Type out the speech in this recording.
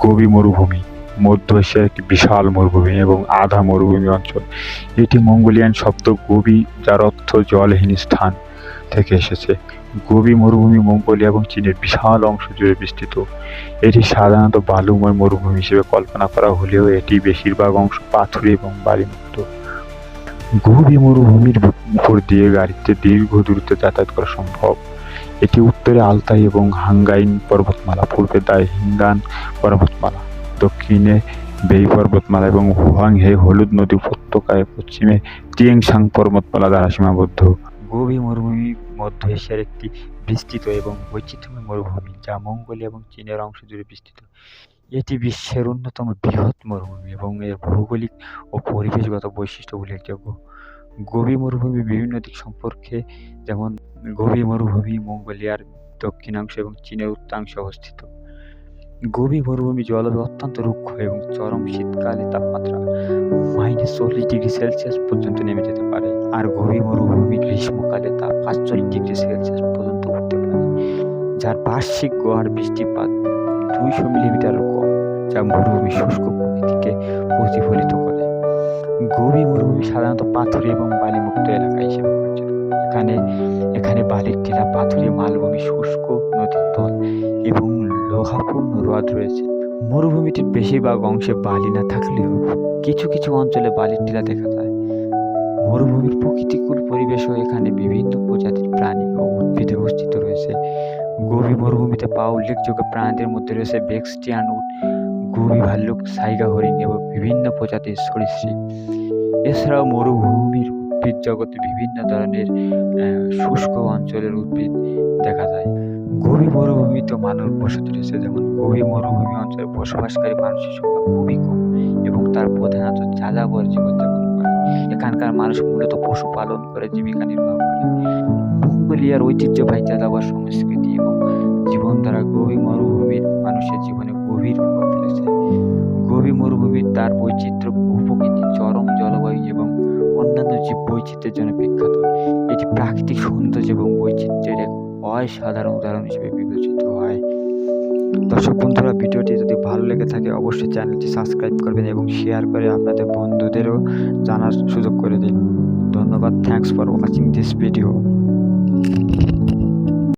Gobi মরুভূমি মধ্য এশিয়ার একটি বিশাল মরুভূমি এবং আধা মরুভূমি অঞ্চল। এটি মঙ্গোলিয়ান শব্দ গোবি, যার অর্থ জলহীন স্থান, থেকে এসেছে। গোবি মরুভূমি মঙ্গোলিয়া এবং চীনের বিশাল অংশ জুড়ে বিস্তৃত। এটি সাধারণত বালুময় মরুভূমি হিসেবে কল্পনা করা হলেও এটি বেশিরভাগ অংশ পাথুরে এবং বালিমুক্ত। গোবি মরুভূমির উপর দিয়ে গাড়িতে দীর্ঘ দূরত্বে যাতায়াত করা সম্ভব। এটি উত্তরে আলতাই এবং হাঙ্গাইন পর্বতমালা, পূর্বে হিঙ্গান পর্বতমালা, দক্ষিণে বেই পর্বতমালা এবং হুয়াংহে হলুদ নদী উপত্যকায়, পশ্চিমে টিয়েনশাং পর্বতমালা দ্বারা সীমাবদ্ধ। গোবি মরুভূমি মধ্য এশিয়ার একটি বিস্তৃত এবং বৈচিত্র্যময় মরুভূমি যা মঙ্গোলিয়া এবং চীনের অংশ জুড়ে বিস্তৃত। এটি বিশ্বের অন্যতম বৃহৎ মরুভূমি এবং এর ভৌগোলিক ও পরিবেশগত বৈশিষ্ট্য উল্লেখযোগ্য। গোবি মরুভূমি বিভিন্ন দিক সম্পর্কে, যেমন গোবি মরুভূমি মঙ্গোলিয়ার দক্ষিণাংশ এবং চীনের উত্তরাংশে অবস্থিত। গোবি মরুভূমি জলবায়ু অত্যন্ত রুক্ষ এবং চরম শীতকালে তাপমাত্রা -40°C পর্যন্ত নেমে যেতে পারে, আর গোবি মরুভূমি গ্রীষ্মকালে তা 45°C পর্যন্ত উঠতে পারে, যার বার্ষিক গড় বৃষ্টিপাত 200 মিলিমিটারও কম, যা মরুভূমির শুষ্ক প্রকৃতিকে প্রতিফলিত করে। গোবি মরুভূমি সাধারণত পাথুরে এবং বালিমুক্ত এলাকা হিসেবে পরিচিত। এখানে বালির টিলা, পাথুরে মালভূমি, শুষ্ক নদীর তল এবং লোহাপূর্ণ হ্রদ রয়েছে। মরুভূমিটির বেশিরভাগ অংশে বালি না থাকলেও কিছু কিছু অঞ্চলে বালির টিলা দেখা যায়। মরুভূমির প্রকৃতিকূল পরিবেশও এখানে বিভিন্ন প্রজাতির প্রাণী ও উদ্ভিদের অস্তিত্ব রয়েছে। গোবি মরুভূমিতে পাওয়া উল্লেখযোগ্য প্রাণীদের মধ্যে রয়েছে বেক্সিয়ান উট, গোবি ভাল্লুক, সাইগা হরিণ এবং বিভিন্ন প্রজাতির সরীসৃপ। এছাড়াও মরুভূমির উদ্ভিদ জগতে বিভিন্ন ধরনের শুষ্ক অঞ্চলের উদ্ভিদ দেখা যায়। গোবি মরুভূমিতে মানব বসতি রয়েছে, যেমন গোবি মরুভূমি অঞ্চলে বসবাসকারী মানুষের সংখ্যা খুবই কম এবং তার প্রধানত যাযাবর জীবনযাপন করে। এখানকার মানুষ মূলত পশুপালন করে জীবিকা নির্বাহ করে। মঙ্গোলিয়ার ঐতিহ্যবাহী যাযাবর সংস্কৃতি এবং জীবনধারা গোবি মরুভূমির মানুষের জীবনে গভীর প্রভাব ফেলেছে। গোবি মরুভূমি তার বৈচিত্র্য, ভূপ্রকৃতি, চরম জলবায়ু এবং অন্যান্য জীব বৈচিত্র্যের জন্য বিখ্যাত। এটি প্রাকৃতিক সৌন্দর্য এবং বৈচিত্র্যের এক অসাধারণ উদাহরণ হিসেবে বিবেচিত হয়। দর্শক বন্ধুরা, ভিডিওটি যদি ভালো লেগে থাকে অবশ্যই চ্যানেলটি সাবস্ক্রাইব করবেন এবং শেয়ার করে আপনাদের বন্ধুদেরও জানার সুযোগ করে দিন। ধন্যবাদ। Thanks for watching this video.